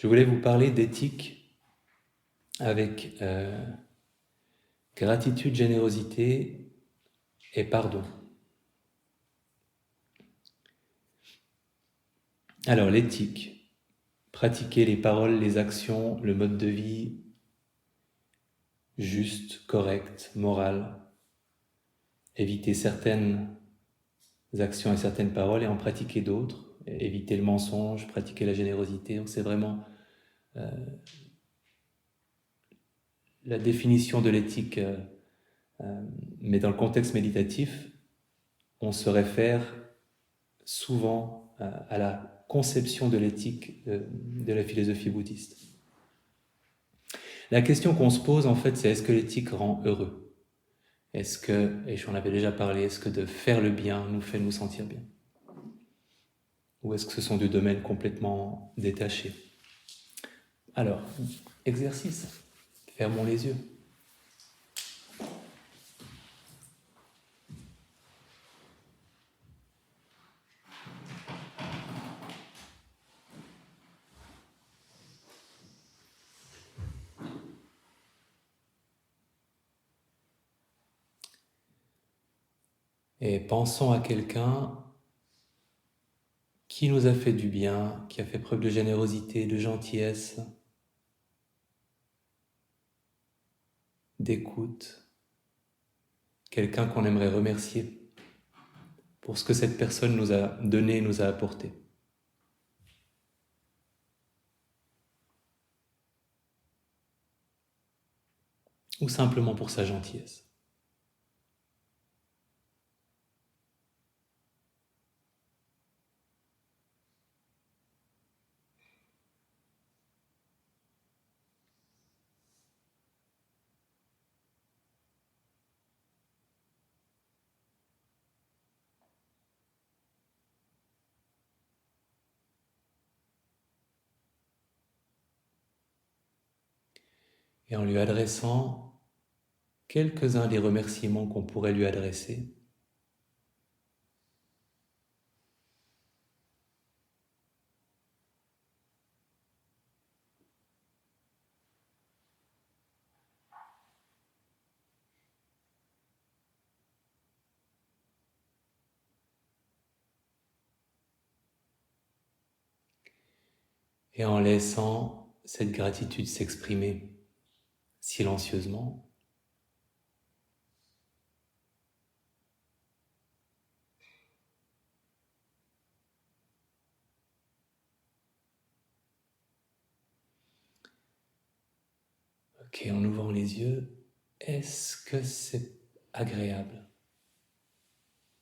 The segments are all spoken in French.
Je voulais vous parler d'éthique avec gratitude, générosité et pardon. Alors l'éthique, pratiquer les paroles, les actions, le mode de vie juste, correct, moral, éviter certaines actions et certaines paroles et en pratiquer d'autres, éviter le mensonge, pratiquer la générosité. Donc c'est vraiment la définition de l'éthique, mais dans le contexte méditatif, on se réfère souvent à la conception de l'éthique de la philosophie bouddhiste. La question qu'on se pose en fait, c'est est-ce que l'éthique rend heureux? Est-ce que, et j'en avais déjà parlé, est-ce que de faire le bien nous fait nous sentir bien? Ou est-ce que ce sont deux domaines complètement détachés? Alors, exercice, fermons les yeux. Et pensons à quelqu'un qui nous a fait du bien, qui a fait preuve de générosité, de gentillesse, d'écoute, quelqu'un qu'on aimerait remercier pour ce que cette personne nous a donné, nous a apporté. Ou simplement pour sa gentillesse. Et en lui adressant quelques-uns des remerciements qu'on pourrait lui adresser, et en laissant cette gratitude s'exprimer silencieusement, ok, en ouvrant les yeux, est-ce que c'est agréable?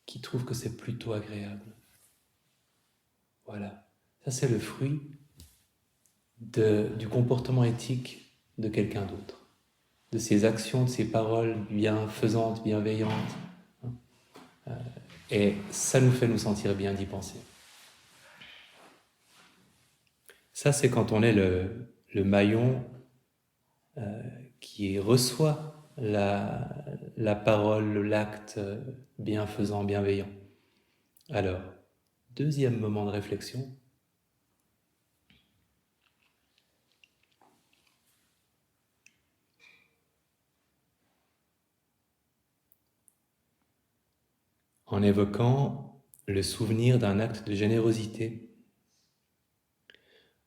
Qui trouve que c'est plutôt agréable? Voilà, ça c'est le fruit du comportement éthique de quelqu'un d'autre, de ses actions, de ses paroles bienfaisantes, bienveillantes. Et ça nous fait nous sentir bien d'y penser. Ça, c'est quand on est le maillon qui reçoit la parole, l'acte bienfaisant, bienveillant. Alors, deuxième moment de réflexion. En évoquant le souvenir d'un acte de générosité,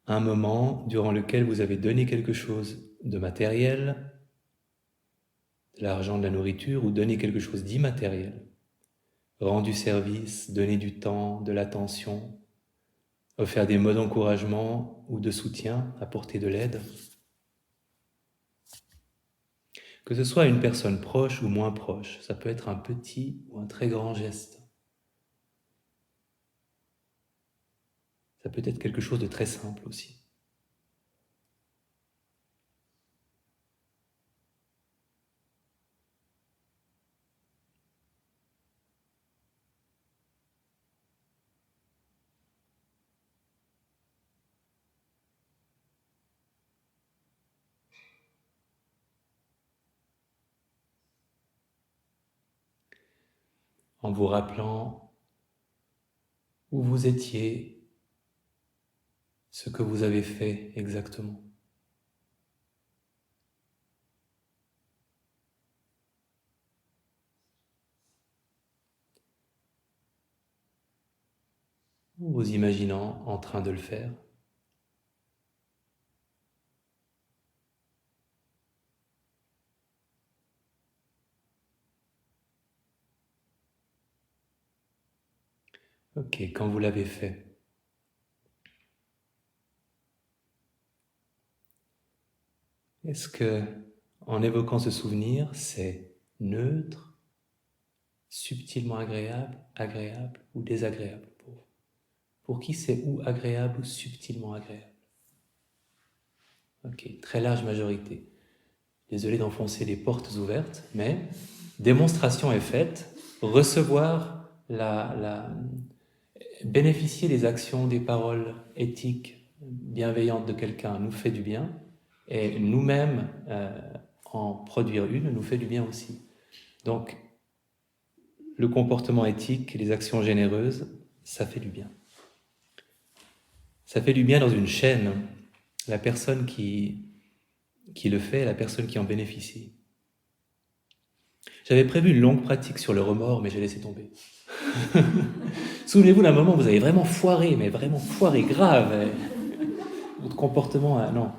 un moment durant lequel vous avez donné quelque chose de matériel, de l'argent, de la nourriture, ou donné quelque chose d'immatériel, rendu service, donné du temps, de l'attention, offert des mots d'encouragement ou de soutien, apporter de l'aide. Que ce soit une personne proche ou moins proche, ça peut être un petit ou un très grand geste. Ça peut être quelque chose de très simple aussi. En vous rappelant où vous étiez ce que vous avez fait exactement. Vous imaginant en train de le faire. Ok, quand vous l'avez fait, est-ce que, en évoquant ce souvenir, c'est neutre, subtilement agréable, agréable ou désagréable pour vous? Pour qui c'est ou agréable ou subtilement agréable? Ok, très large majorité. Désolé d'enfoncer les portes ouvertes, mais démonstration est faite. Recevoir bénéficier des actions, des paroles éthiques, bienveillantes de quelqu'un nous fait du bien, et nous-mêmes, en produire une nous fait du bien aussi. Donc, le comportement éthique, les actions généreuses, ça fait du bien. Ça fait du bien dans une chaîne. La personne qui le fait, la personne qui en bénéficie. J'avais prévu une longue pratique sur le remords, mais j'ai laissé tomber. Souvenez-vous d'un moment où vous avez vraiment foiré, mais vraiment foiré, grave. Votre comportement, non.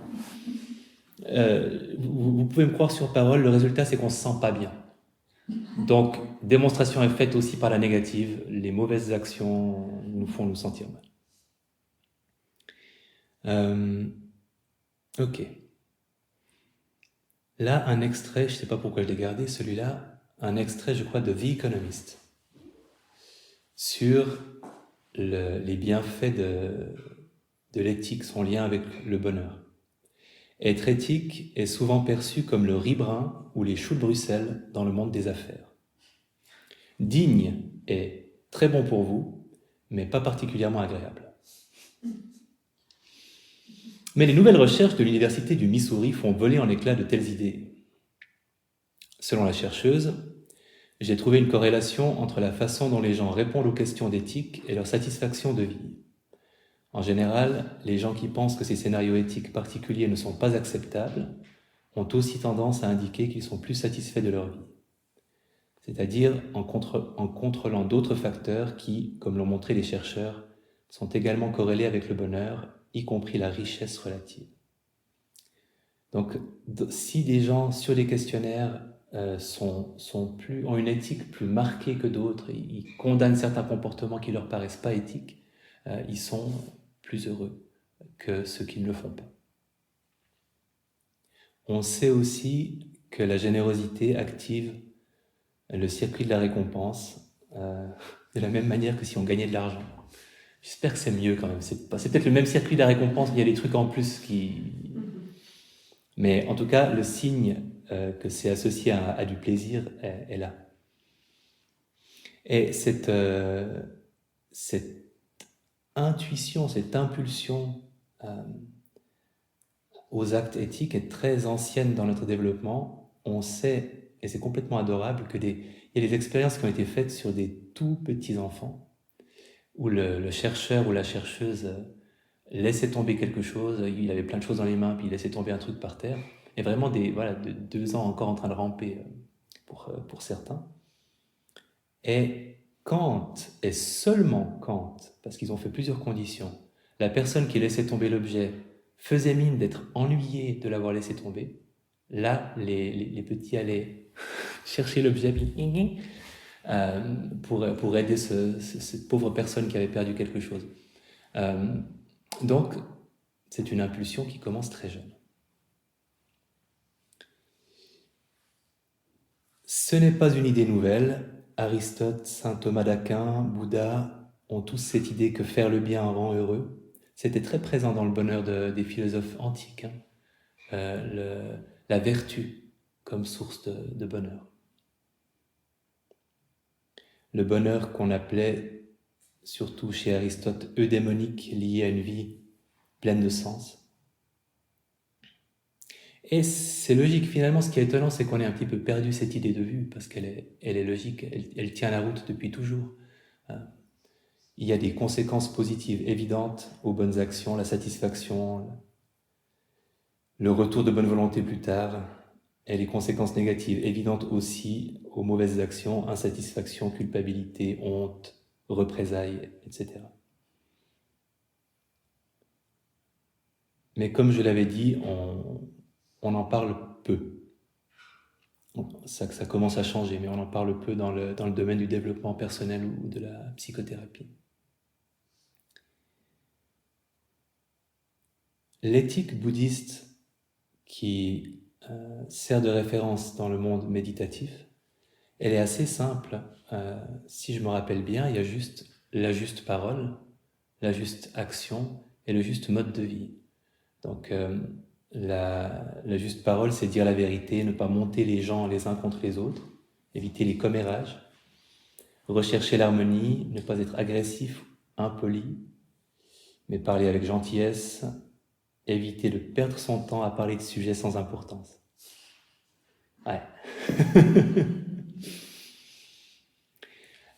Vous pouvez me croire sur parole, le résultat c'est qu'on se sent pas bien. Donc, démonstration est faite aussi par la négative. Les mauvaises actions nous font nous sentir mal. Ok. Là, un extrait, je ne sais pas pourquoi je l'ai gardé, celui-là, un extrait, je crois, de The Economist, sur les bienfaits de l'éthique, son lien avec le bonheur. Être éthique est souvent perçu comme le riz brun ou les choux de Bruxelles dans le monde des affaires. Digne est très bon pour vous, mais pas particulièrement agréable. Mais les nouvelles recherches de l'Université du Missouri font voler en éclats de telles idées. Selon la chercheuse, j'ai trouvé une corrélation entre la façon dont les gens répondent aux questions d'éthique et leur satisfaction de vie. En général, les gens qui pensent que ces scénarios éthiques particuliers ne sont pas acceptables ont aussi tendance à indiquer qu'ils sont plus satisfaits de leur vie. C'est-à-dire en contrôlant d'autres facteurs qui, comme l'ont montré les chercheurs, sont également corrélés avec le bonheur, y compris la richesse relative. Donc, si des gens sur les questionnaires ont une éthique plus marquée que d'autres, ils condamnent certains comportements qui ne leur paraissent pas éthiques, ils sont plus heureux que ceux qui ne le font pas. On sait aussi que la générosité active le circuit de la récompense de la même manière que si on gagnait de l'argent. J'espère que c'est mieux quand même. C'est peut-être le même circuit de la récompense, mais il y a des trucs en plus qui... Mais en tout cas, le signe que c'est associé à du plaisir est là. Et cette intuition, cette impulsion aux actes éthiques est très ancienne dans notre développement. On sait, et c'est complètement adorable, il y a des expériences qui ont été faites sur des tout petits enfants, où le chercheur ou la chercheuse laissait tomber quelque chose, il avait plein de choses dans les mains, puis il laissait tomber un truc par terre, et vraiment de 2 ans encore en train de ramper pour certains. Et quand, et seulement quand, parce qu'ils ont fait plusieurs conditions, la personne qui laissait tomber l'objet faisait mine d'être ennuyée de l'avoir laissé tomber, là, les petits allaient chercher l'objet pour aider cette pauvre personne qui avait perdu quelque chose. Donc, c'est une impulsion qui commence très jeune. Ce n'est pas une idée nouvelle. Aristote, saint Thomas d'Aquin, Bouddha ont tous cette idée que faire le bien rend heureux. C'était très présent dans le bonheur des philosophes antiques, la vertu comme source de bonheur. Le bonheur qu'on appelait, surtout chez Aristote, eudémonique, lié à une vie pleine de sens. Et c'est logique, finalement, ce qui est étonnant, c'est qu'on ait un petit peu perdu cette idée de vue, parce qu'elle est logique, elle tient la route depuis toujours. il y a des conséquences positives évidentes aux bonnes actions, la satisfaction, le retour de bonne volonté plus tard, et les conséquences négatives évidentes aussi aux mauvaises actions, insatisfaction, culpabilité, honte, représailles, etc. Mais comme je l'avais dit, on en parle peu. Ça commence à changer, mais on en parle peu dans le domaine du développement personnel ou de la psychothérapie. L'éthique bouddhiste qui sert de référence dans le monde méditatif, elle est assez simple. Si je me rappelle bien, il y a juste la juste parole, la juste action et le juste mode de vie. Donc la juste parole, c'est dire la vérité, ne pas monter les gens les uns contre les autres, éviter les commérages, rechercher l'harmonie, ne pas être agressif, impoli, mais parler avec gentillesse, éviter de perdre son temps à parler de sujets sans importance. Ouais.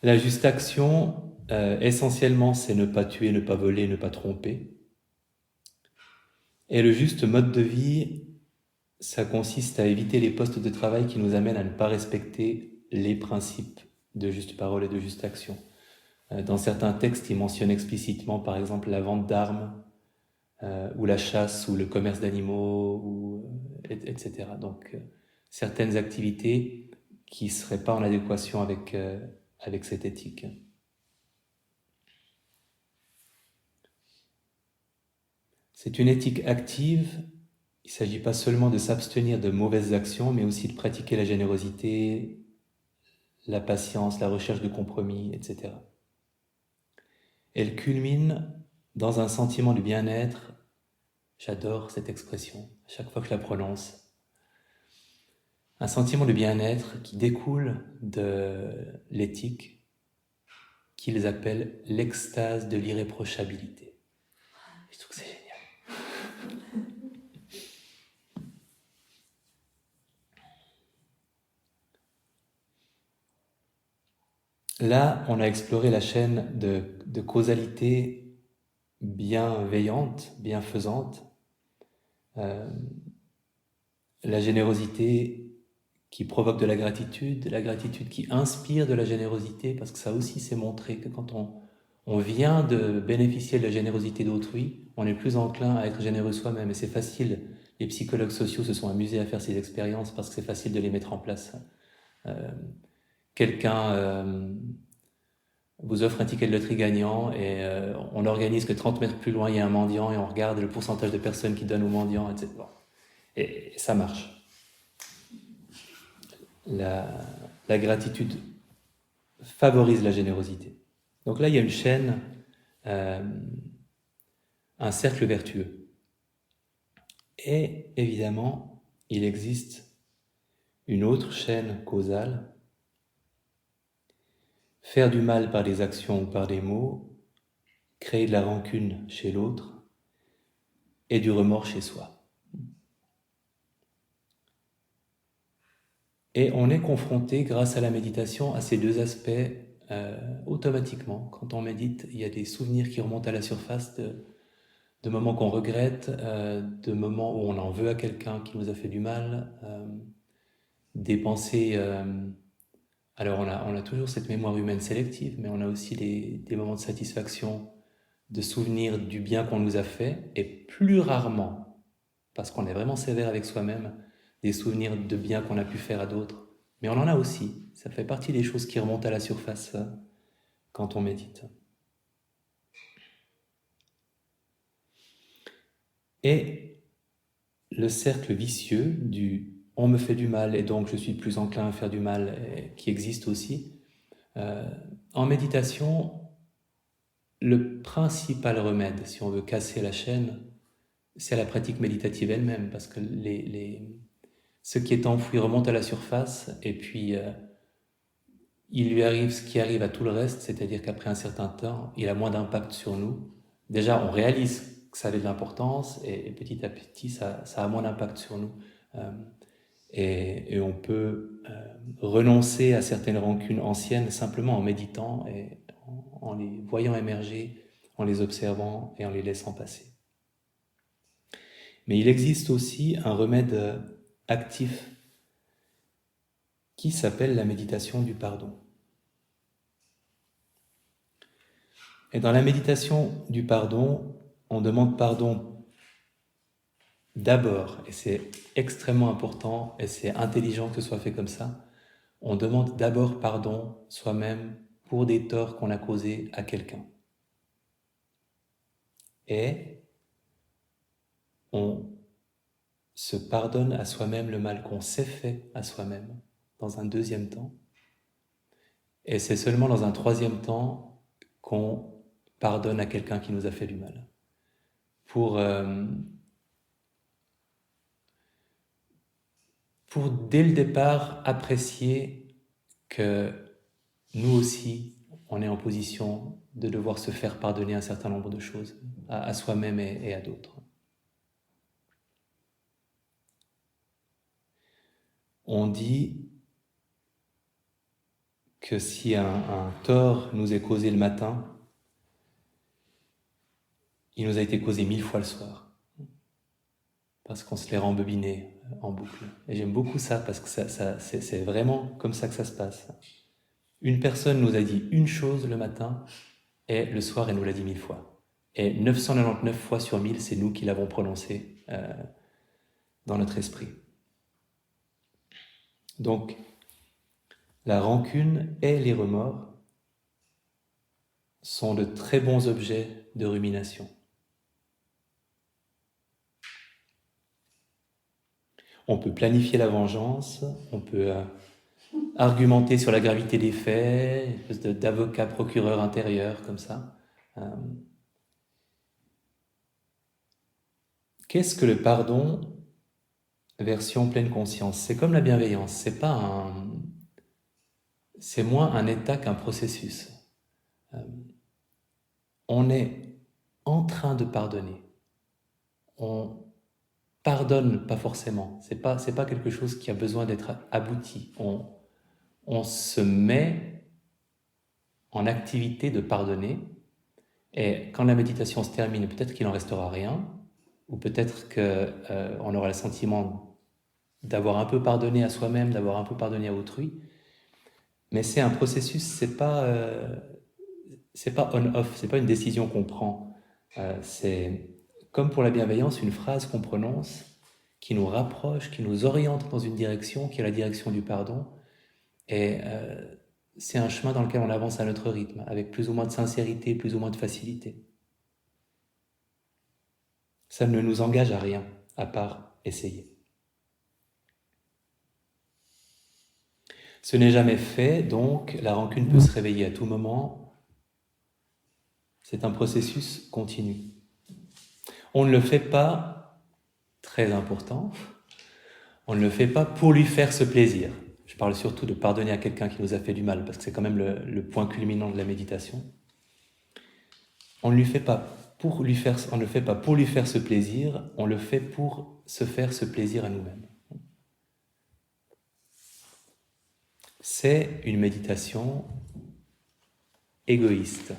La juste action, essentiellement, c'est ne pas tuer, ne pas voler, ne pas tromper. Et le juste mode de vie, ça consiste à éviter les postes de travail qui nous amènent à ne pas respecter les principes de juste parole et de juste action. Dans certains textes, ils mentionnent explicitement, par exemple, la vente d'armes, ou la chasse, ou le commerce d'animaux, etc. Donc, certaines activités qui ne seraient pas en adéquation avec cette éthique. C'est une éthique active. Il ne s'agit pas seulement de s'abstenir de mauvaises actions, mais aussi de pratiquer la générosité, la patience, la recherche de compromis, etc. Elle culmine dans un sentiment de bien-être. J'adore cette expression, à chaque fois que je la prononce. Un sentiment de bien-être qui découle de l'éthique qu'ils appellent l'extase de l'irréprochabilité. Je trouve que c'est génial. Là, on a exploré la chaîne de causalité bienveillante, bienfaisante, la générosité qui provoque de la gratitude qui inspire de la générosité, parce que ça aussi c'est montré que quand on vient de bénéficier de la générosité d'autrui, on est plus enclin à être généreux soi-même, et c'est facile. Les psychologues sociaux se sont amusés à faire ces expériences parce que c'est facile de les mettre en place. Quelqu'un vous offre un ticket de loterie gagnant et on organise que 30 mètres plus loin il y a un mendiant et on regarde le pourcentage de personnes qui donnent au mendiant, etc. Et ça marche. La gratitude favorise la générosité. Donc là, il y a une chaîne, un cercle vertueux. Et évidemment, il existe une autre chaîne causale. Faire du mal par des actions ou par des mots, créer de la rancune chez l'autre et du remords chez soi. Et on est confronté, grâce à la méditation, à ces deux aspects automatiquement. Quand on médite, il y a des souvenirs qui remontent à la surface de moments qu'on regrette, de moments où on en veut à quelqu'un qui nous a fait du mal, des pensées... alors on a toujours cette mémoire humaine sélective, mais on a aussi des moments de satisfaction, de souvenirs du bien qu'on nous a fait, et plus rarement, parce qu'on est vraiment sévère avec soi-même, des souvenirs de bien qu'on a pu faire à d'autres. Mais on en a aussi. Ça fait partie des choses qui remontent à la surface quand on médite. Et le cercle vicieux du « on me fait du mal et donc je suis plus enclin à faire du mal » qui existe aussi, en méditation, le principal remède, si on veut casser la chaîne, c'est la pratique méditative elle-même, parce que ce qui est enfoui remonte à la surface, et puis il lui arrive ce qui arrive à tout le reste, c'est-à-dire qu'après un certain temps, il a moins d'impact sur nous. Déjà, on réalise que ça avait de l'importance, et petit à petit, ça a moins d'impact sur nous. Et on peut renoncer à certaines rancunes anciennes simplement en méditant et en les voyant émerger, en les observant et en les laissant passer. Mais il existe aussi un remède actif qui s'appelle la méditation du pardon. Et dans la méditation du pardon, on demande pardon d'abord, et c'est extrêmement important, et c'est intelligent que ce soit fait comme ça, on demande d'abord pardon soi-même pour des torts qu'on a causés à quelqu'un. Et on se pardonne à soi-même le mal qu'on s'est fait à soi-même dans un deuxième temps. Et c'est seulement dans un troisième temps qu'on pardonne à quelqu'un qui nous a fait du mal. Pour dès le départ apprécier que nous aussi, on est en position de devoir se faire pardonner un certain nombre de choses à soi-même et à d'autres. On dit que si un tort nous est causé le matin, il nous a été causé 1000 fois le soir, parce qu'on se l'est rembobiné en boucle. Et j'aime beaucoup ça, parce que c'est vraiment comme ça que ça se passe. Une personne nous a dit une chose le matin, et le soir, elle nous l'a dit 1000 fois. Et 999 fois sur 1000, c'est nous qui l'avons prononcé dans notre esprit. Donc, la rancune et les remords sont de très bons objets de rumination. On peut planifier la vengeance, on peut argumenter sur la gravité des faits, une espèce d'avocat procureur intérieur comme ça. Qu'est-ce que le pardon version pleine conscience? C'est comme la bienveillance, c'est moins un état qu'un processus. On est en train de pardonner. On pardonne pas forcément. C'est pas quelque chose qui a besoin d'être abouti. On se met en activité de pardonner, et quand la méditation se termine, peut-être qu'il n'en restera rien, ou peut-être qu'on aura le sentiment d'avoir un peu pardonné à soi-même, d'avoir un peu pardonné à autrui, mais c'est un processus, c'est pas on-off, c'est pas une décision qu'on prend, c'est comme pour la bienveillance, une phrase qu'on prononce qui nous rapproche, qui nous oriente dans une direction, qui est la direction du pardon, et c'est un chemin dans lequel on avance à notre rythme, avec plus ou moins de sincérité, plus ou moins de facilité. Ça ne nous engage à rien, à part essayer. Ce n'est jamais fait, donc la rancune peut se réveiller à tout moment. C'est un processus continu. On ne le fait pas, très important, on ne le fait pas pour lui faire ce plaisir. Je parle surtout de pardonner à quelqu'un qui nous a fait du mal, parce que c'est quand même le point culminant de la méditation. On ne le fait pas pour lui faire ce plaisir, on le fait pour se faire ce plaisir à nous-mêmes. C'est une méditation égoïste,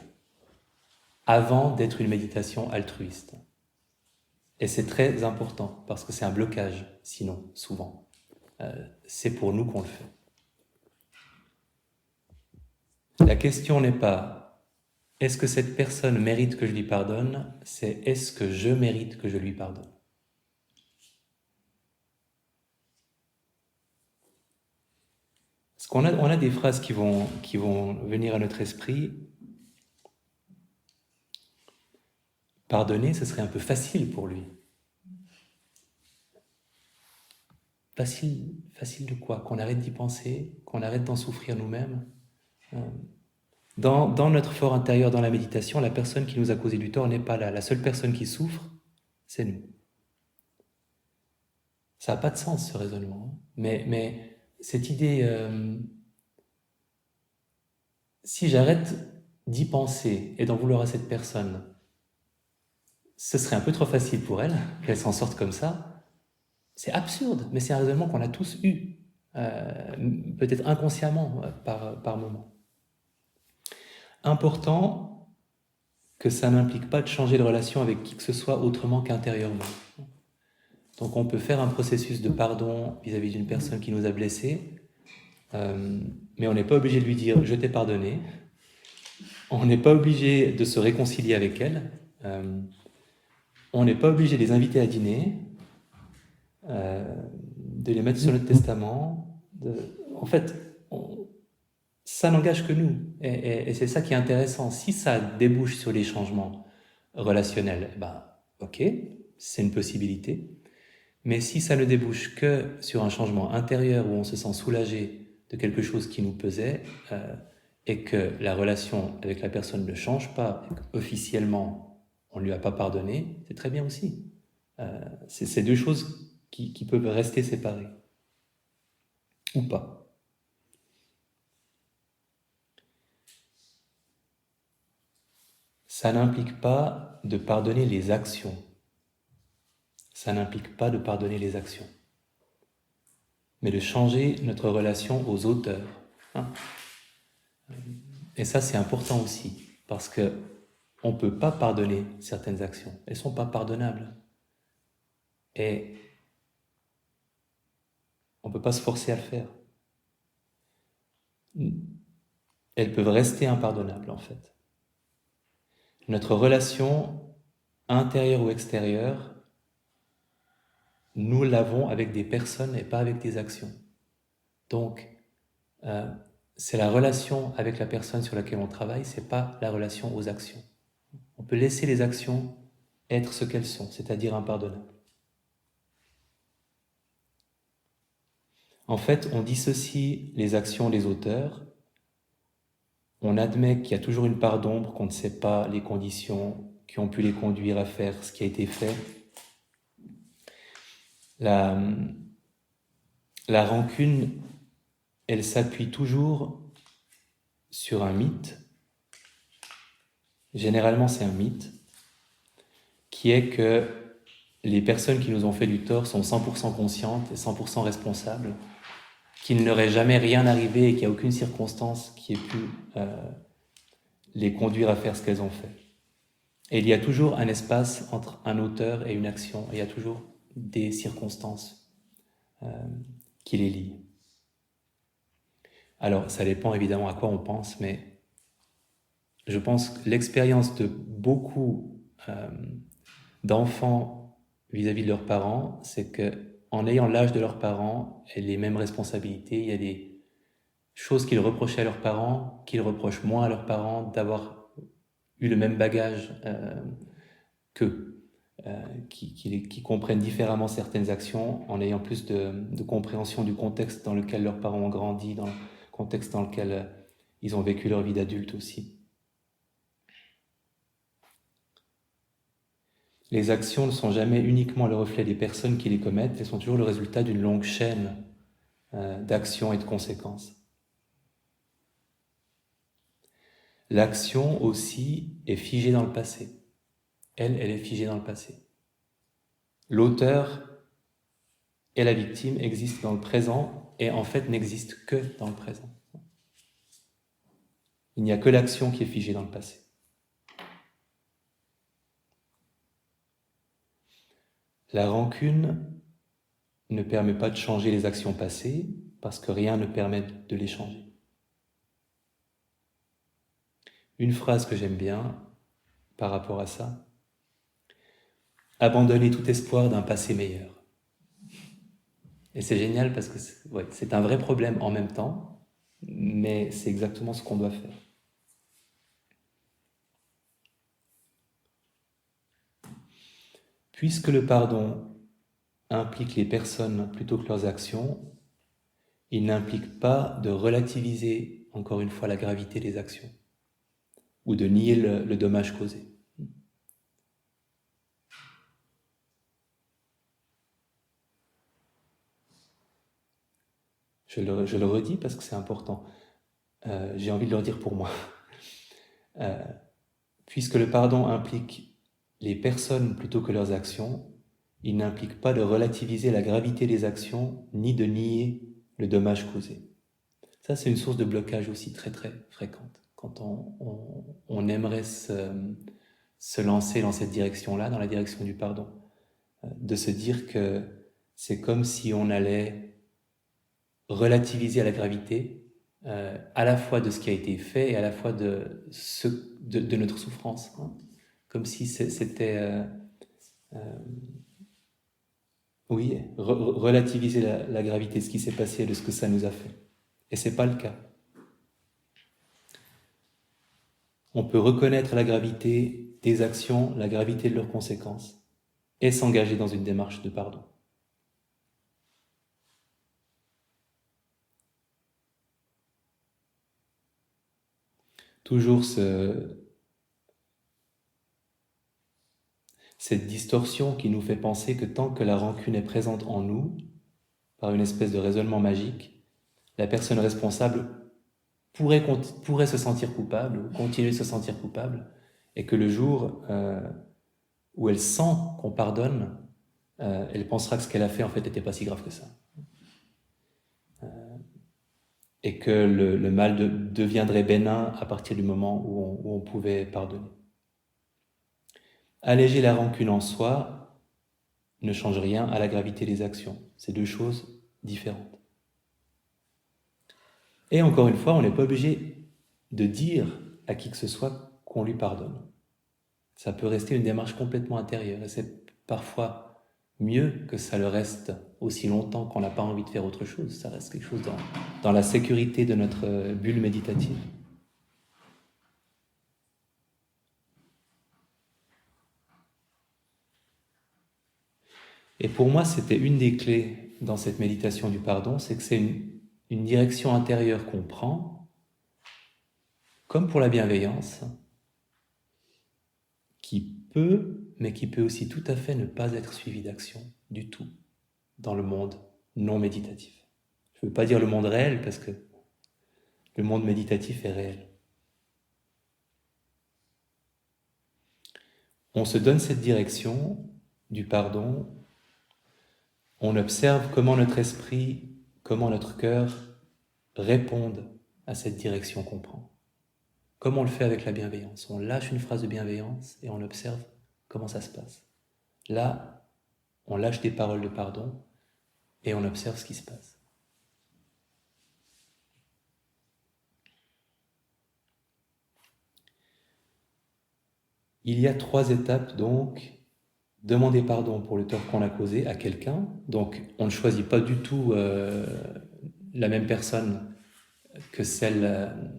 avant d'être une méditation altruiste. Et c'est très important, parce que c'est un blocage, sinon, souvent. C'est pour nous qu'on le fait. La question n'est pas « est-ce que cette personne mérite que je lui pardonne ?» c'est « est-ce que je mérite que je lui pardonne ?» Parce qu'on a des phrases qui vont venir à notre esprit. Pardonner, ce serait un peu facile pour lui. Facile de quoi? Qu'on arrête d'y penser, qu'on arrête d'en souffrir nous-mêmes. Dans notre fort intérieur, dans la méditation, la personne qui nous a causé du tort n'est pas là. La seule personne qui souffre, c'est nous. Ça n'a pas de sens, ce raisonnement. Mais cette idée, si j'arrête d'y penser et d'en vouloir à cette personne, ce serait un peu trop facile pour elle, qu'elle s'en sorte comme ça. C'est absurde, mais c'est un raisonnement qu'on a tous eu, peut-être inconsciemment par moment. important que ça n'implique pas de changer de relation avec qui que ce soit autrement qu'intérieurement. Donc on peut faire un processus de pardon vis-à-vis d'une personne qui nous a blessés, mais on n'est pas obligé de lui dire « je t'ai pardonné ». On n'est pas obligé de se réconcilier avec elle. On n'est pas obligé de les inviter à dîner, de les mettre sur notre testament. En fait, ça n'engage que nous. Et c'est ça qui est intéressant. Si ça débouche sur les changements relationnels, ok, c'est une possibilité. Mais si ça ne débouche que sur un changement intérieur où on se sent soulagé de quelque chose qui nous pesait, et que la relation avec la personne ne change pas, et qu'officiellement on ne lui a pas pardonné, c'est très bien aussi. C'est deux choses qui peuvent rester séparées. Ou pas. Ça n'implique pas de pardonner les actions. Ça n'implique pas de pardonner les actions, mais de changer notre relation aux auteurs. Et ça, c'est important aussi, parce que on ne peut pas pardonner certaines actions. Elles ne sont pas pardonnables. Et on ne peut pas se forcer à le faire. Elles peuvent rester impardonnables, en fait. Notre relation, intérieure ou extérieure, nous l'avons avec des personnes et pas avec des actions. Donc, c'est la relation avec la personne sur laquelle on travaille, c'est pas la relation aux actions. On peut laisser les actions être ce qu'elles sont, c'est-à-dire impardonnables. En fait, on dissocie les actions des auteurs, on admet qu'il y a toujours une part d'ombre, qu'on ne sait pas les conditions qui ont pu les conduire à faire ce qui a été fait. La rancune, elle s'appuie toujours sur un mythe. Généralement, c'est un mythe qui est que les personnes qui nous ont fait du tort sont 100% conscientes et 100% responsables, qu'il ne leur est jamais rien arrivé et qu'il n'y a aucune circonstance qui ait pu les conduire à faire ce qu'elles ont fait. Et il y a toujours un espace entre un auteur et une action, et il y a toujours des circonstances qui les lient. Alors, ça dépend évidemment à quoi on pense, mais je pense que l'expérience de beaucoup d'enfants vis-à-vis de leurs parents, c'est qu'en ayant l'âge de leurs parents et les mêmes responsabilités, il y a des choses qu'ils reprochaient à leurs parents, qu'ils reprochent moins à leurs parents, d'avoir eu le même bagage qu'eux, qui comprennent différemment certaines actions en ayant plus de compréhension du contexte dans lequel leurs parents ont grandi, dans le contexte dans lequel ils ont vécu leur vie d'adulte aussi. Les actions ne sont jamais uniquement le reflet des personnes qui les commettent, elles sont toujours le résultat d'une longue chaîne d'actions et de conséquences. L'action aussi est figée dans le passé. Elle est figée dans le passé. L'auteur et la victime existent dans le présent et en fait n'existent que dans le présent. Il n'y a que l'action qui est figée dans le passé. La rancune ne permet pas de changer les actions passées parce que rien ne permet de les changer. Une phrase que j'aime bien par rapport à ça: abandonner tout espoir d'un passé meilleur. Et c'est génial parce que c'est un vrai problème en même temps, mais c'est exactement ce qu'on doit faire. Puisque le pardon implique les personnes plutôt que leurs actions, il n'implique pas de relativiser, encore une fois, la gravité des actions ou de nier le dommage causé. Je le redis parce que c'est important. J'ai envie de le redire pour moi. Puisque le pardon implique les personnes plutôt que leurs actions, il n'implique pas de relativiser la gravité des actions ni de nier le dommage causé. Ça, c'est une source de blocage aussi très très fréquente. quand on aimerait se lancer dans cette direction-là, dans la direction du pardon, de se dire que c'est comme si on allait relativiser à la gravité à la fois de ce qui a été fait et à la fois de notre souffrance, hein. Comme si c'était oui, relativiser la gravité de ce qui s'est passé et de ce que ça nous a fait. Et c'est pas le cas. On peut reconnaître la gravité des actions, la gravité de leurs conséquences, et s'engager dans une démarche de pardon. Toujours cette distorsion qui nous fait penser que tant que la rancune est présente en nous, par une espèce de raisonnement magique, la personne responsable pourrait se sentir coupable, ou continuer de se sentir coupable, et que le jour où elle sent qu'on pardonne, elle pensera que ce qu'elle a fait en fait n'était pas si grave que ça. Et que le mal deviendrait bénin à partir du moment où on pouvait pardonner. Alléger la rancune en soi ne change rien à la gravité des actions. C'est deux choses différentes. Et encore une fois, on n'est pas obligé de dire à qui que ce soit qu'on lui pardonne. Ça peut rester une démarche complètement intérieure, et c'est parfois mieux que ça le reste aussi longtemps qu'on n'a pas envie de faire autre chose. Ça reste quelque chose dans la sécurité de notre bulle méditative. Et pour moi, c'était une des clés dans cette méditation du pardon, c'est que c'est une direction intérieure qu'on prend, comme pour la bienveillance, qui peut, mais qui peut aussi tout à fait ne pas être suivie d'action du tout dans le monde non méditatif. Je ne veux pas dire le monde réel, parce que le monde méditatif est réel. On se donne cette direction du pardon, on observe comment notre esprit, comment notre cœur répondent à cette direction qu'on prend. Comme on le fait avec la bienveillance. On lâche une phrase de bienveillance et on observe comment ça se passe. Là, on lâche des paroles de pardon et on observe ce qui se passe. Il y a 3 étapes donc. Demander pardon pour le tort qu'on a causé à quelqu'un. Donc on ne choisit pas du tout la même personne que celle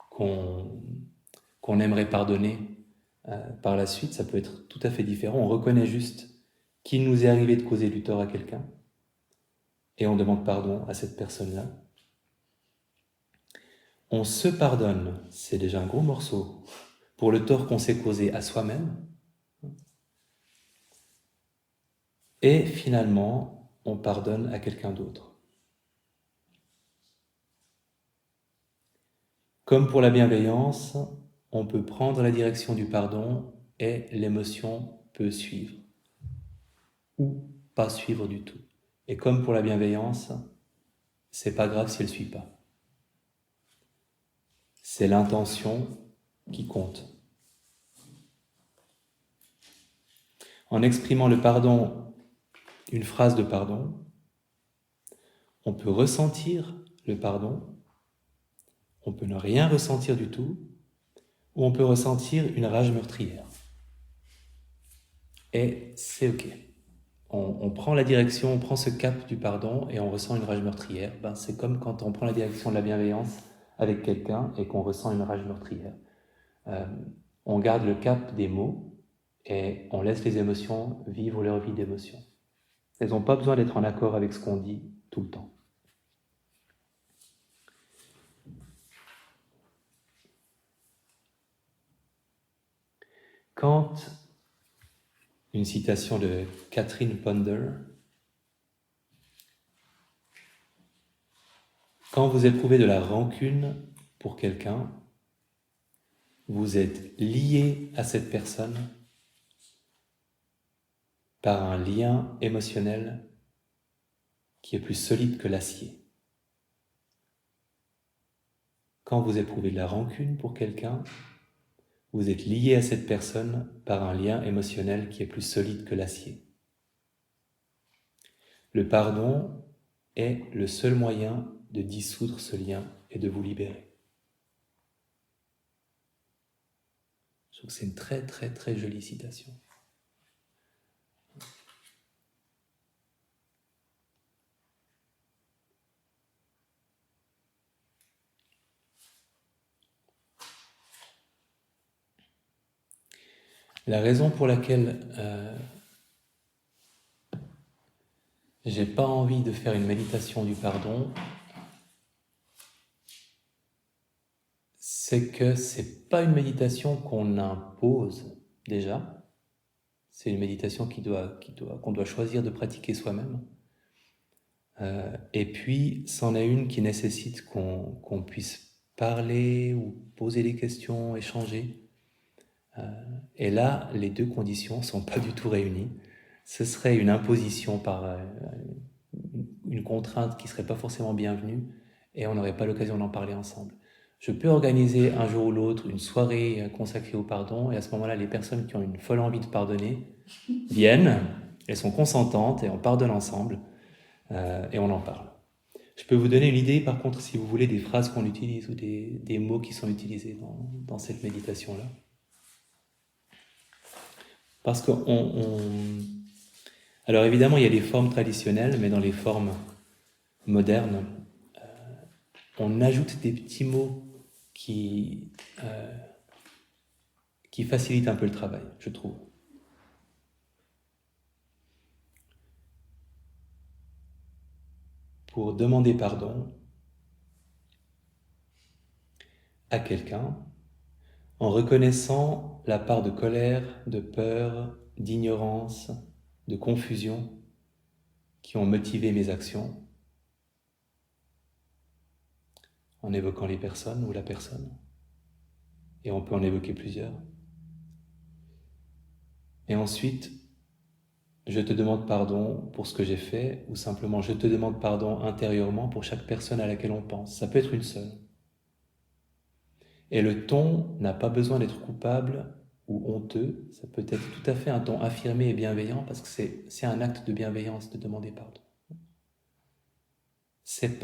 qu'on aimerait pardonner par la suite. Ça peut être tout à fait différent. On reconnaît juste qu'il nous est arrivé de causer du tort à quelqu'un et on demande pardon à cette personne-là. On se pardonne, c'est déjà un gros morceau, pour le tort qu'on s'est causé à soi-même. Et finalement, on pardonne à quelqu'un d'autre. Comme pour la bienveillance, on peut prendre la direction du pardon et l'émotion peut suivre ou pas suivre du tout. Et comme pour la bienveillance, c'est pas grave si elle ne suit pas. C'est l'intention qui compte. En exprimant le pardon, une phrase de pardon, on peut ressentir le pardon, on peut ne rien ressentir du tout, ou on peut ressentir une rage meurtrière. Et c'est ok. On prend la direction, on prend ce cap du pardon et on ressent une rage meurtrière. C'est comme quand on prend la direction de la bienveillance avec quelqu'un et qu'on ressent une rage meurtrière. On garde le cap des mots et on laisse les émotions vivre leur vie d'émotion. Elles n'ont pas besoin d'être en accord avec ce qu'on dit tout le temps. Quand, une citation de Catherine Ponder, quand vous éprouvez de la rancune pour quelqu'un, vous êtes lié à cette personne par un lien émotionnel qui est plus solide que l'acier. quand vous éprouvez de la rancune pour quelqu'un, vous êtes lié à cette personne par un lien émotionnel qui est plus solide que l'acier. Le pardon est le seul moyen de dissoudre ce lien et de vous libérer. Je trouve que c'est une très très très jolie citation. La raison pour laquelle j'ai pas envie de faire une méditation du pardon, c'est que c'est pas une méditation qu'on impose déjà. C'est une méditation qu'on doit choisir de pratiquer soi-même. Et puis, c'en est une qui nécessite qu'on puisse parler ou poser des questions, échanger. Et là, les deux conditions ne sont pas du tout réunies. Ce serait une imposition par une contrainte qui ne serait pas forcément bienvenue et on n'aurait pas l'occasion d'en parler ensemble. Je peux organiser un jour ou l'autre une soirée consacrée au pardon et à ce moment-là, les personnes qui ont une folle envie de pardonner viennent, elles sont consentantes et on pardonne ensemble et on en parle. Je peux vous donner une idée, par contre, si vous voulez, des phrases qu'on utilise ou des mots qui sont utilisés dans cette méditation-là. Parce que alors évidemment, il y a les formes traditionnelles, mais dans les formes modernes, on ajoute des petits mots qui facilitent un peu le travail, je trouve. Pour demander pardon à quelqu'un, en reconnaissant la part de colère, de peur, d'ignorance, de confusion qui ont motivé mes actions, en évoquant les personnes ou la personne, et on peut en évoquer plusieurs. Et ensuite, je te demande pardon pour ce que j'ai fait, ou simplement je te demande pardon intérieurement pour chaque personne à laquelle on pense. Ça peut être une seule. Et le ton n'a pas besoin d'être coupable ou honteux, ça peut être tout à fait un ton affirmé et bienveillant, parce que c'est un acte de bienveillance de demander pardon. C'est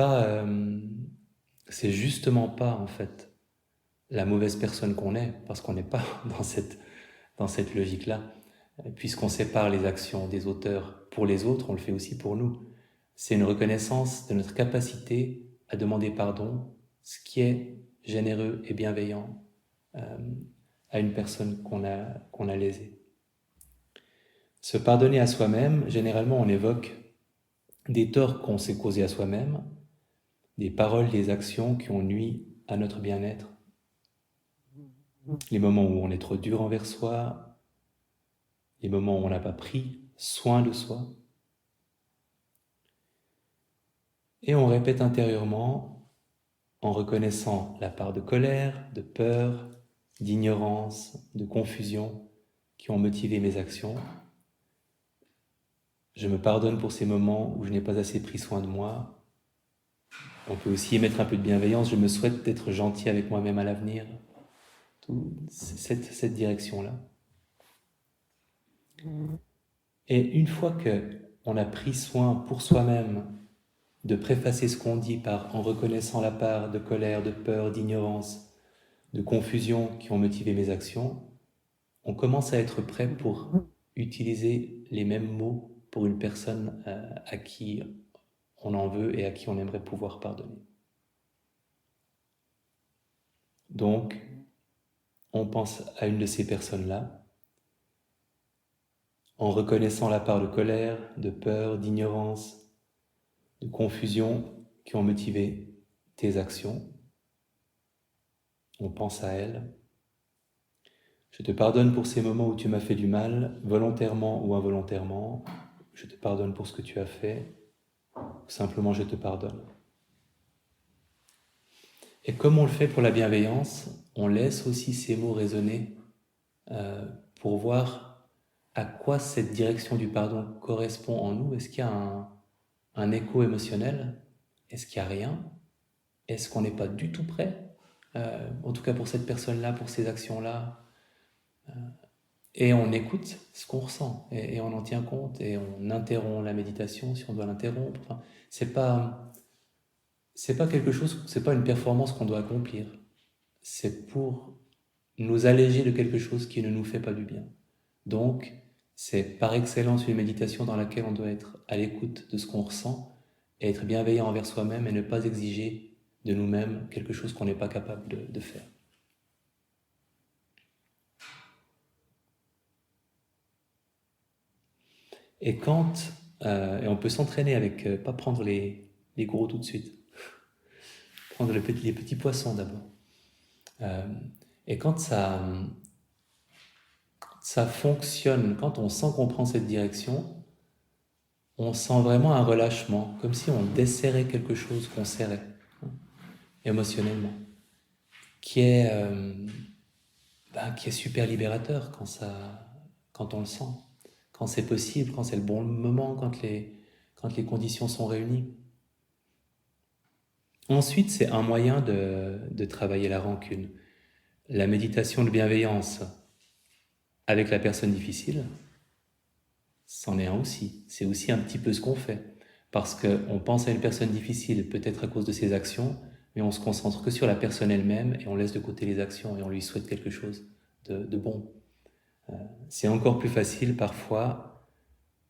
justement pas, en fait, la mauvaise personne qu'on est, parce qu'on n'est pas dans cette logique-là. Puisqu'on sépare les actions des auteurs pour les autres, on le fait aussi pour nous. C'est une reconnaissance de notre capacité à demander pardon, ce qui est généreux et bienveillant à une personne qu'on a lésée. Se pardonner à soi-même, généralement on évoque des torts qu'on s'est causés à soi-même, des paroles, des actions qui ont nui à notre bien-être, les moments où on est trop dur envers soi, les moments où on n'a pas pris soin de soi. Et on répète intérieurement en reconnaissant la part de colère, de peur, d'ignorance, de confusion qui ont motivé mes actions. Je me pardonne pour ces moments où je n'ai pas assez pris soin de moi. On peut aussi y mettre un peu de bienveillance. Je me souhaite d'être gentil avec moi-même à l'avenir. Cette direction-là. Et une fois qu'on a pris soin pour soi-même de préfacer ce qu'on dit en reconnaissant la part de colère, de peur, d'ignorance, de confusion qui ont motivé mes actions, on commence à être prêt pour utiliser les mêmes mots pour une personne à qui on en veut et à qui on aimerait pouvoir pardonner. Donc, on pense à une de ces personnes-là, en reconnaissant la part de colère, de peur, d'ignorance, de confusion qui ont motivé tes actions. On pense à elle. Je te pardonne pour ces moments où tu m'as fait du mal, volontairement ou involontairement. Je te pardonne pour ce que tu as fait, ou simplement je te pardonne. Et comme on le fait pour la bienveillance, on laisse aussi ces mots résonner pour voir à quoi cette direction du pardon correspond en nous. Est-ce qu'il y a un écho émotionnel? Est-ce qu'il n'y a rien? Est-ce qu'on n'est pas du tout prêt? en tout cas pour cette personne-là, pour ces actions-là. Et on écoute ce qu'on ressent, et on en tient compte, et on interrompt la méditation si on doit l'interrompre. Enfin, c'est pas quelque chose, c'est pas une performance qu'on doit accomplir. C'est pour nous alléger de quelque chose qui ne nous fait pas du bien. Donc, c'est par excellence une méditation dans laquelle on doit être à l'écoute de ce qu'on ressent et être bienveillant envers soi-même et ne pas exiger de nous-mêmes quelque chose qu'on n'est pas capable de faire. Et et on peut s'entraîner avec, pas prendre les gros tout de suite, prendre les petits poissons d'abord. Et quand ça fonctionne, quand on sent qu'on prend cette direction, on sent vraiment un relâchement, comme si on desserrait quelque chose qu'on serrait, émotionnellement, qui est super libérateur quand on le sent, quand c'est possible, quand c'est le bon moment, quand les conditions sont réunies. Ensuite, c'est un moyen de travailler la rancune. La méditation de bienveillance avec la personne difficile, c'en est un aussi. C'est aussi un petit peu ce qu'on fait. Parce qu'on pense à une personne difficile, peut-être à cause de ses actions, mais on se concentre que sur la personne elle-même et on laisse de côté les actions et on lui souhaite quelque chose de bon. C'est encore plus facile parfois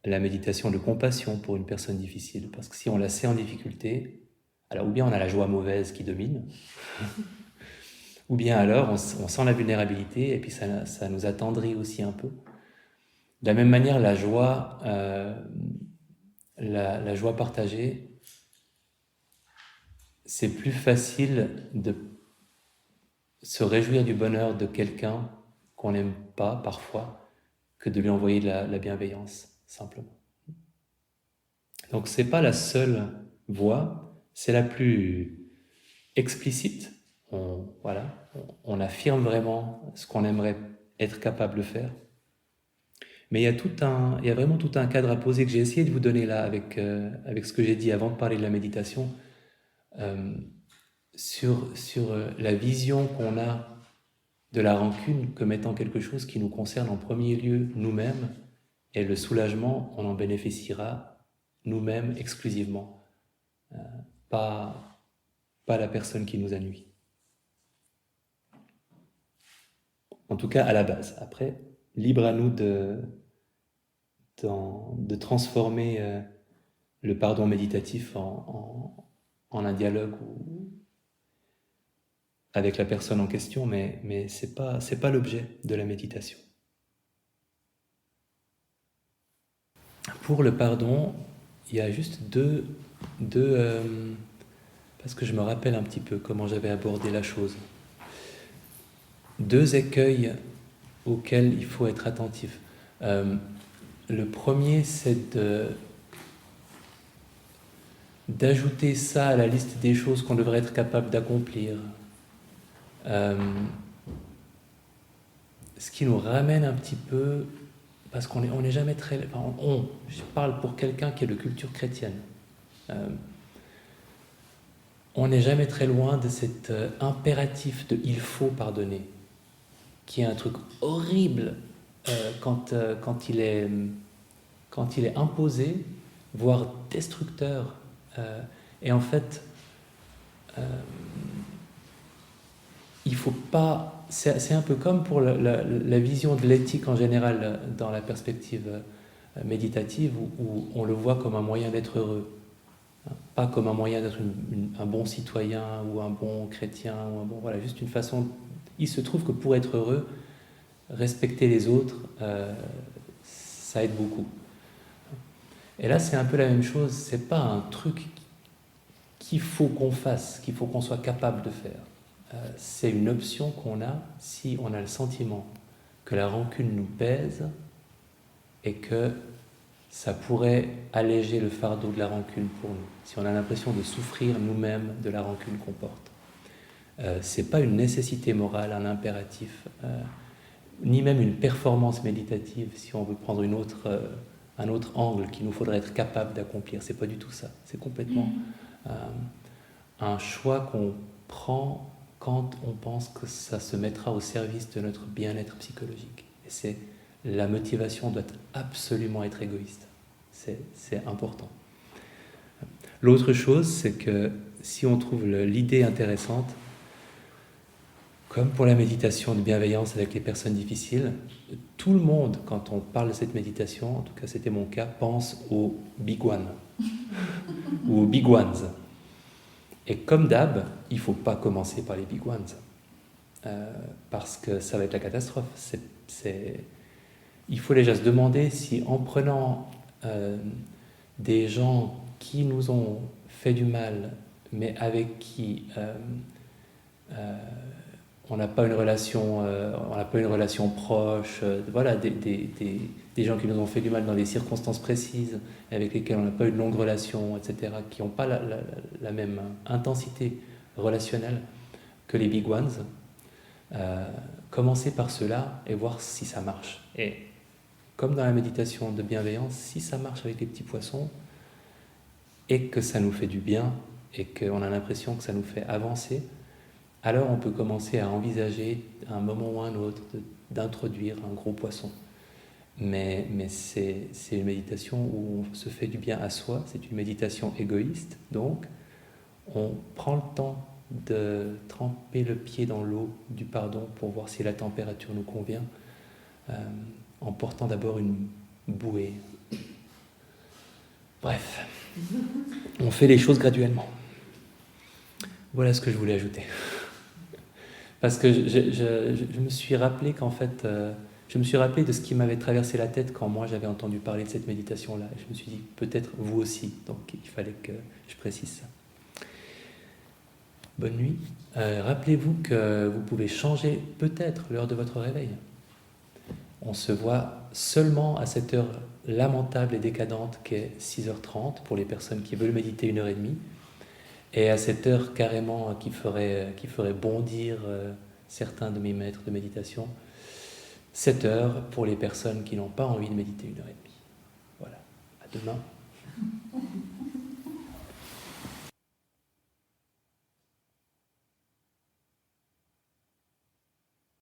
la méditation de compassion pour une personne difficile, parce que si on la sait en difficulté, alors ou bien on a la joie mauvaise qui domine, ou bien alors on sent la vulnérabilité et puis ça nous attendrit aussi un peu. De la même manière, la joie partagée, c'est plus facile de se réjouir du bonheur de quelqu'un qu'on n'aime pas parfois que de lui envoyer de la bienveillance, simplement. Donc c'est pas la seule voie, c'est la plus explicite. On affirme vraiment ce qu'on aimerait être capable de faire. Mais il y a vraiment tout un cadre à poser que j'ai essayé de vous donner là avec ce que j'ai dit avant de parler de la méditation, sur la vision qu'on a de la rancune comme étant quelque chose qui nous concerne en premier lieu nous-mêmes, et le soulagement, on en bénéficiera nous-mêmes exclusivement, pas la personne qui nous a nui. En tout cas, à la base. Après, libre à nous de transformer le pardon méditatif en un dialogue avec la personne en question, mais c'est pas l'objet de la méditation. Pour le pardon, il y a juste deux parce que je me rappelle un petit peu comment j'avais abordé la chose. Deux écueils auxquels il faut être attentif. Le premier, c'est d'ajouter ça à la liste des choses qu'on devrait être capable d'accomplir. Ce qui nous ramène un petit peu, parce qu'on n'est jamais très... Enfin, je parle pour quelqu'un qui est de culture chrétienne. On n'est jamais très loin de cet impératif de « il faut pardonner », qui est un truc horrible quand il est imposé, voire destructeur. Et en fait, il faut pas... C'est un peu comme pour la vision de l'éthique en général dans la perspective méditative, où on le voit comme un moyen d'être heureux, pas comme un moyen d'être un bon citoyen ou un bon chrétien, ou voilà, juste une façon... Il se trouve que pour être heureux, respecter les autres, ça aide beaucoup. Et là, c'est un peu la même chose. C'est pas un truc qu'il faut qu'on fasse, qu'il faut qu'on soit capable de faire. C'est une option qu'on a si on a le sentiment que la rancune nous pèse et que ça pourrait alléger le fardeau de la rancune pour nous, si on a l'impression de souffrir nous-mêmes de la rancune qu'on porte. C'est pas une nécessité morale, un impératif, ni même une performance méditative, si on veut prendre un autre angle qu'il nous faudrait être capable d'accomplir. C'est pas du tout ça. C'est complètement un choix qu'on prend quand on pense que ça se mettra au service de notre bien-être psychologique. Et la motivation doit absolument être égoïste. C'est important. L'autre chose, c'est que si on trouve l'idée intéressante, comme pour la méditation de bienveillance avec les personnes difficiles, tout le monde, quand on parle de cette méditation, en tout cas c'était mon cas, pense aux big ones ou aux big ones. Et comme d'hab, il ne faut pas commencer par les big ones, parce que ça va être la catastrophe. Il faut déjà se demander si en prenant des gens qui nous ont fait du mal, mais avec qui on n'a pas une relation, proche, voilà, des gens qui nous ont fait du mal dans des circonstances précises, avec lesquels on n'a pas eu de longue relation, etc., qui n'ont pas la même intensité relationnelle que les big ones. Commencer par cela et voir si ça marche. Et comme dans la méditation de bienveillance, si ça marche avec les petits poissons et que ça nous fait du bien et qu'on a l'impression que ça nous fait avancer, alors on peut commencer à envisager à un moment ou à un autre d'introduire un gros poisson. Mais c'est une méditation où on se fait du bien à soi, c'est une méditation égoïste, donc on prend le temps de tremper le pied dans l'eau du pardon pour voir si la température nous convient, en portant d'abord une bouée. Bref, on fait les choses graduellement. Voilà ce que je voulais ajouter. Parce que je me suis rappelé qu'en fait, je me suis rappelé de ce qui m'avait traversé la tête quand moi j'avais entendu parler de cette méditation-là. Et je me suis dit, peut-être vous aussi. Donc il fallait que je précise ça. Bonne nuit. Rappelez-vous que vous pouvez changer peut-être l'heure de votre réveil. On se voit seulement à cette heure lamentable et décadente qu'est 6h30 pour les personnes qui veulent méditer 1h30. Et à cette heure carrément qui ferait bondir certains de mes maîtres de méditation, 7h pour les personnes qui n'ont pas envie de méditer 1h30. Voilà, à demain.